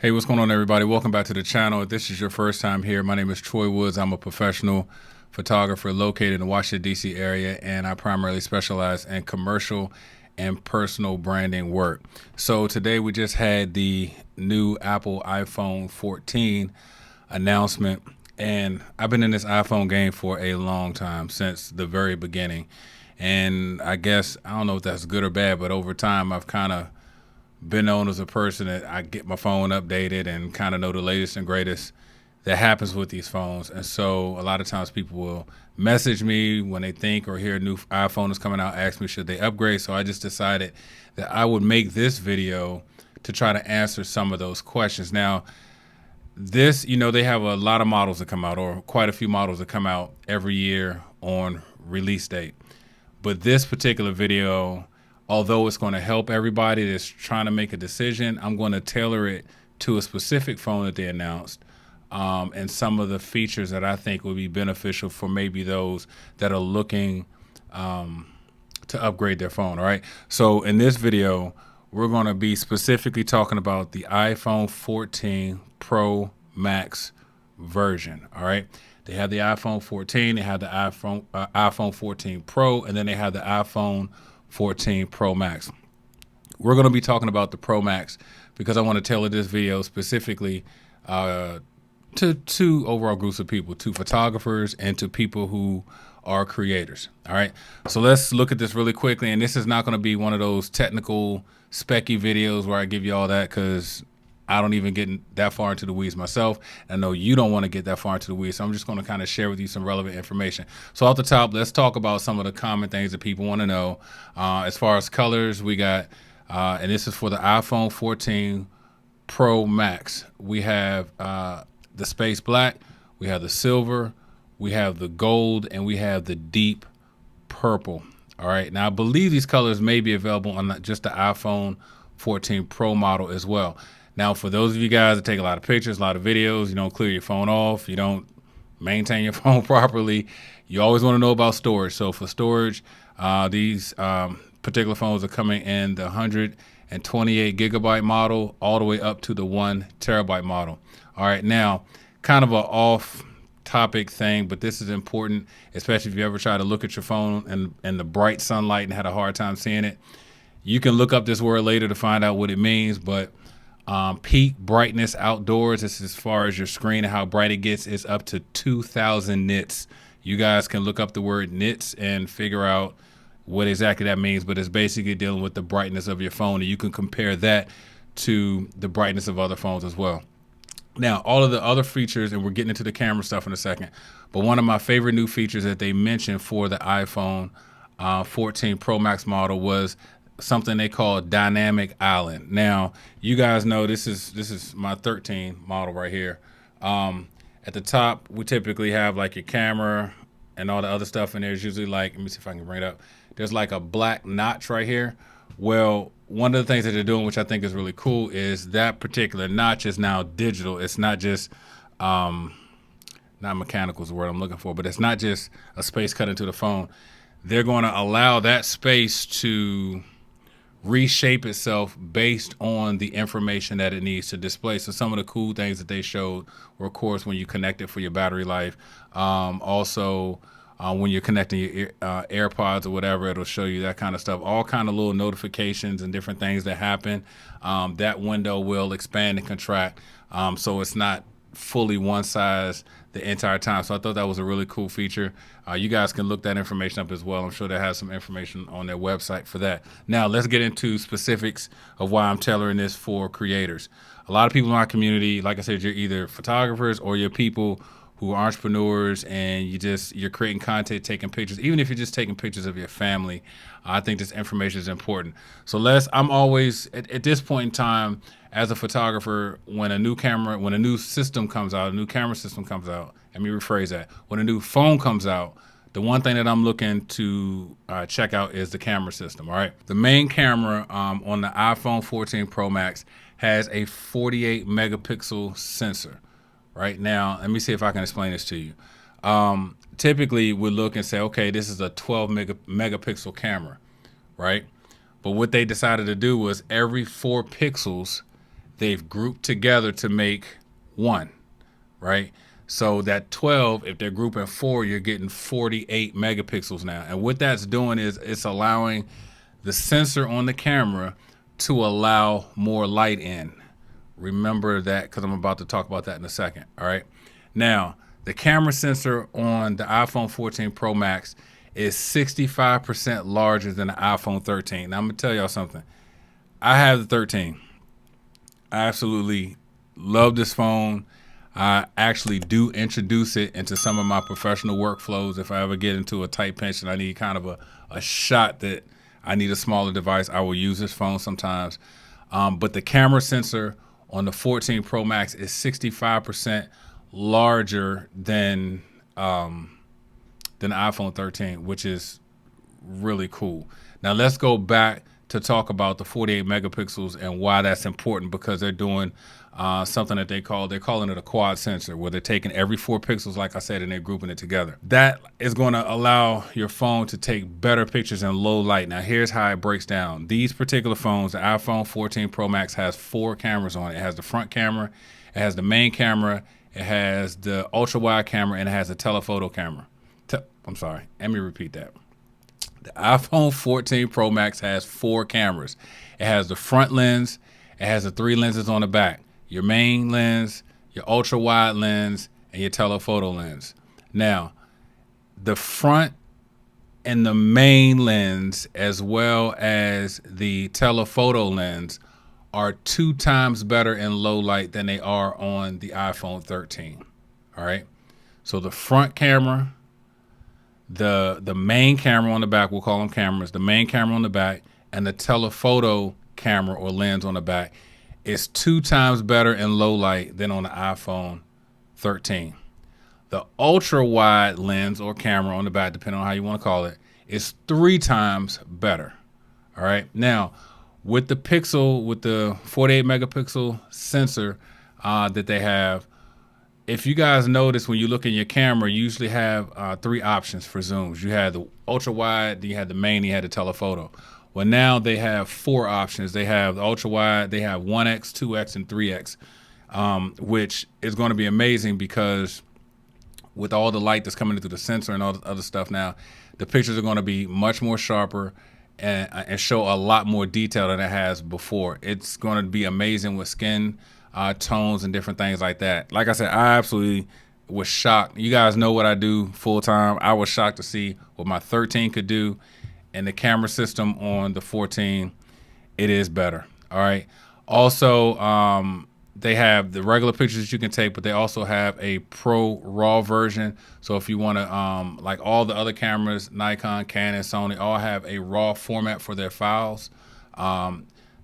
Hey, what's going on, everybody? Welcome back to the channel. If this is your first time here, my name is Troy Woods. I'm a professional photographer located in the Washington, D.C. area, and I primarily specialize in commercial and personal branding work. So today we just had the new Apple iPhone 14 announcement, and I've been in this iPhone game for a long time, since the very beginning. And I guess, I don't know if that's good or bad, but over time I've kind of been known as a person that I get my phone updated and kind of know the latest and greatest that happens with these phones. And so a lot of times people will message me when they think or hear a new iPhone is coming out, ask me should they upgrade. So I just decided that I would make this video to try to answer some of those questions. Now, this, they have a lot of models that come out, or quite a few models that come out every year on release date. But this particular video, although it's going to help everybody that's trying to make a decision, I'm going to tailor it to a specific phone that they announced, and some of the features that I think will be beneficial for maybe those that are looking to upgrade their phone. All right. So in this video, we're going to be specifically talking about the iPhone 14 Pro Max version. All right. They have the iPhone 14, they have the iPhone 14 Pro, and then they have the iPhone 14 Pro Max. We're going to be talking about the Pro Max because I want to tailor this video specifically to two overall groups of people, to photographers and to people who are creators. All right. So let's look at this really quickly. And this is not going to be one of those technical specky videos where I give you all that, because I don't even get that far into the weeds myself. I know you don't want to get that far into the weeds, so I'm just going to kind of share with you some relevant information. So off the top, let's talk about some of the common things that people want to know. As far as colors, we got, and this is for the iPhone 14 Pro Max. We have the space black, we have the silver, we have the gold, and we have the deep purple. All right. Now, I believe these colors may be available on just the iPhone 14 Pro model as well. Now, for those of you guys that take a lot of pictures, a lot of videos, you don't clear your phone off, you don't maintain your phone properly, you always want to know about storage. So for storage, these particular phones are coming in the 128 gigabyte model all the way up to the 1 terabyte model. All right, now, kind of a off topic thing, but this is important, especially if you ever try to look at your phone in the bright sunlight and had a hard time seeing it. You can look up this word later to find out what it means, but peak brightness outdoors, this is as far as your screen and how bright it gets, is up to 2,000 nits. You guys can look up the word nits and figure out what exactly that means, but it's basically dealing with the brightness of your phone, and you can compare that to the brightness of other phones as well. Now, all of the other features, and we're getting into the camera stuff in a second, but one of my favorite new features that they mentioned for the iPhone 14 Pro Max model was something they call dynamic island. Now, you guys know this is my 13 model right here. At the top, we typically have like your camera and all the other stuff, and there's usually like, let me see if I can bring it up. There's like a black notch right here. Well, one of the things that they're doing, which I think is really cool, is that particular notch is now digital. It's not just, not mechanical is the word I'm looking for, but it's not just a space cut into the phone. They're going to allow that space to reshape itself based on the information that it needs to display. So some of the cool things that they showed were, of course, when you connect it for your battery life. Also, when you're connecting your AirPods or whatever, it'll show you that kind of stuff. All kind of little notifications and different things that happen. That window will expand and contract, so it's not fully one size the entire time. So I thought that was a really cool feature. You guys can look that information up as well. I'm sure they have some information on their website for that. Now, let's get into specifics of why I'm tailoring this for creators. A lot of people in our community, like I said, you're either photographers or you're people who are entrepreneurs, and you're creating content, taking pictures. Even if you're just taking pictures of your family, I think this information is important. So I'm always, at this point in time, as a photographer, when a new system comes out, a new camera system comes out, let me rephrase that. When a new phone comes out, the one thing that I'm looking to check out is the camera system, all right? The main camera on the iPhone 14 Pro Max has a 48 megapixel sensor. Right now, let me see if I can explain this to you. Typically, we look and say, okay, this is a 12 megapixel camera, right? But what they decided to do was every 4 pixels, they've grouped together to make one, right? So that 12, if they're grouping 4, you're getting 48 megapixels now. And what that's doing is it's allowing the sensor on the camera to allow more light in. Remember that, because I'm about to talk about that in a second. All right. Now, the camera sensor on the iPhone 14 Pro Max is 65% larger than the iPhone 13. Now, I'm going to tell y'all something. I have the 13. I absolutely love this phone. I actually do introduce it into some of my professional workflows. If I ever get into a tight pinch and I need kind of a shot that I need a smaller device, I will use this phone sometimes. But the camera sensor on the 14 Pro Max is 65% larger than the iPhone 13, which is really cool. Now let's go back to talk about the 48 megapixels and why that's important, because they're doing something that they're calling it a quad sensor, where they're taking every 4 pixels, like I said, and they're grouping it together. That is going to allow your phone to take better pictures in low light. Now here's how it breaks down. These particular phones, the iPhone 14 Pro Max has 4 cameras on it. It has the front camera, it has the main camera, it has the ultra wide camera, and it has a telephoto camera. I'm sorry, let me repeat that. The iPhone 14 Pro Max has 4 cameras. It has the front lens, it has the 3 lenses on the back. Your main lens, your ultra wide lens, and your telephoto lens. Now, the front and the main lens, as well as the telephoto lens, are 2 times better in low light than they are on the iPhone 13. All right. So the front camera, the main camera on the back, we'll call them cameras, the main camera on the back, and the telephoto camera or lens on the back is 2 times better in low light than on the iPhone 13. The ultra wide lens or camera on the back, depending on how you want to call it, is 3 times better. All right. Now, with the Pixel, with the 48 megapixel sensor that they have, if you guys notice, when you look in your camera, you usually have 3 options for zooms. You had the ultra wide, then you had the main, you had the telephoto. Well, now they have 4 options. They have the ultra wide, they have 1x, 2x, and 3x, which is going to be amazing, because with all the light that's coming through the sensor and all the other stuff now, the pictures are going to be much more sharper and show a lot more detail than it has before. It's going to be amazing with skin tones and different things like that. Like I said, I absolutely was shocked. You guys know what I do full time. I was shocked to see what my 13 could do, and the camera system on the 14, it is better. All right. Also, they have the regular pictures that you can take, but they also have a Pro RAW version. So if you want to, like all the other cameras, Nikon, Canon, Sony, all have a RAW format for their files.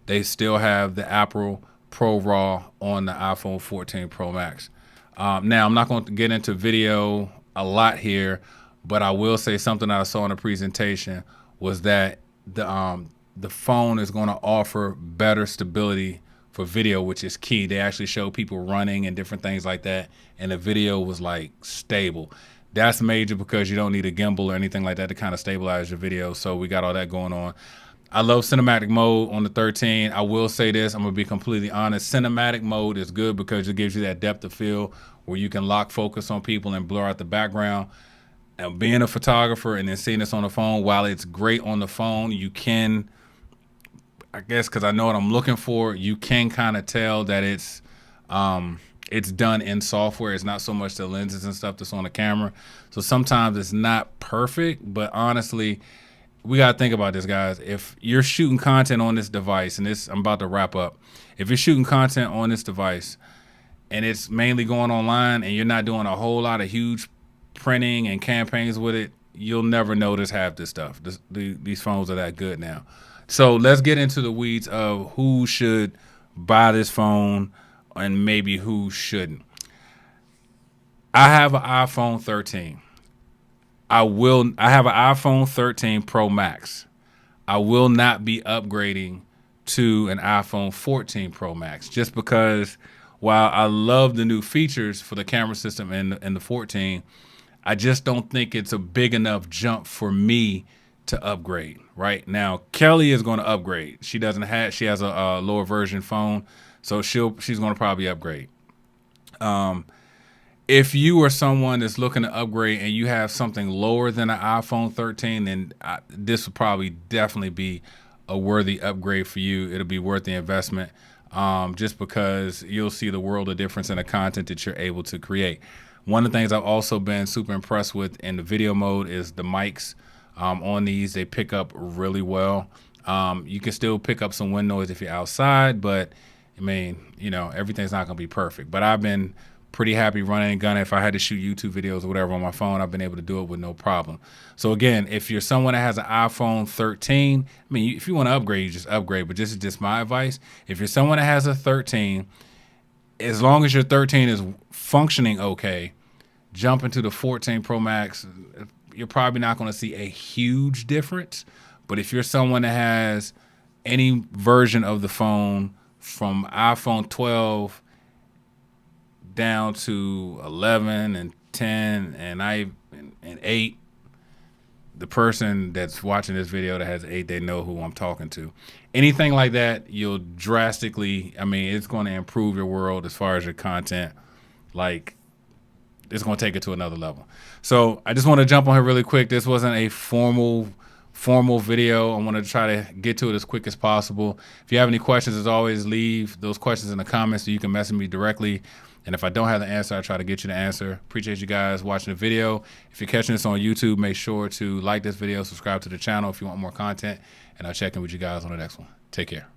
They still have the Apple Pro RAW on the iPhone 14 Pro Max. Now, I'm not going to get into video a lot here, but I will say something that I saw in the presentation was that the phone is going to offer better stability for video, which is key. They actually show people running and different things like that, and the video was like stable. That's major, because you don't need a gimbal or anything like that to kind of stabilize your video. So we got all that going on. I love cinematic mode on the 13. I will say this, I'm gonna be completely honest. Cinematic mode is good because it gives you that depth of field where you can lock focus on people and blur out the background. And being a photographer and then seeing this on the phone, while it's great on the phone, you can, I guess, because I know what I'm looking for, you can kind of tell that it's done in software. It's not so much the lenses and stuff that's on the camera. So sometimes it's not perfect, but honestly, we got to think about this, guys. If you're shooting content on this device, and I'm about to wrap up, if you're shooting content on this device and it's mainly going online and you're not doing a whole lot of huge printing and campaigns with it, you'll never notice half this stuff. These phones are that good now. So let's get into the weeds of who should buy this phone and maybe who shouldn't. I have an iPhone 13. I have an iPhone 13 Pro Max. I will not be upgrading to an iPhone 14 Pro Max, just because while I love the new features for the camera system and the 14, I just don't think it's a big enough jump for me to upgrade. Right now, Kelly is going to upgrade. She has a lower version phone, So she's going to probably upgrade. If you are someone that's looking to upgrade and you have something lower than an iPhone 13, then this would probably definitely be a worthy upgrade for you. It'll be worth the investment, just because you'll see the world of difference in the content that you're able to create. One of the things I've also been super impressed with in the video mode is the mics on these. They pick up really well. You can still pick up some wind noise if you're outside, but I mean, everything's not going to be perfect. But I've been pretty happy running and gunning. If I had to shoot YouTube videos or whatever on my phone, I've been able to do it with no problem. So again, if you're someone that has an iPhone 13, I mean, if you want to upgrade, you just upgrade. But this is just my advice. If you're someone that has a 13, as long as your 13 is functioning okay, jump into the 14 Pro Max. You're probably not going to see a huge difference. But if you're someone that has any version of the phone from iPhone 12 down to 11 and 10 and 8, the person that's watching this video that has 8, they know who I'm talking to. Anything like that, you'll drastically, it's going to improve your world as far as your content. Like, it's going to take it to another level. So I just want to jump on here really quick. This wasn't a formal video. I want to try to get to it as quick as possible. If you have any questions, as always, leave those questions in the comments so you can message me directly. And if I don't have the answer, I try to get you the answer. Appreciate you guys watching the video. If you're catching this on YouTube, make sure to like this video, subscribe to the channel if you want more content, and I'll check in with you guys on the next one. Take care.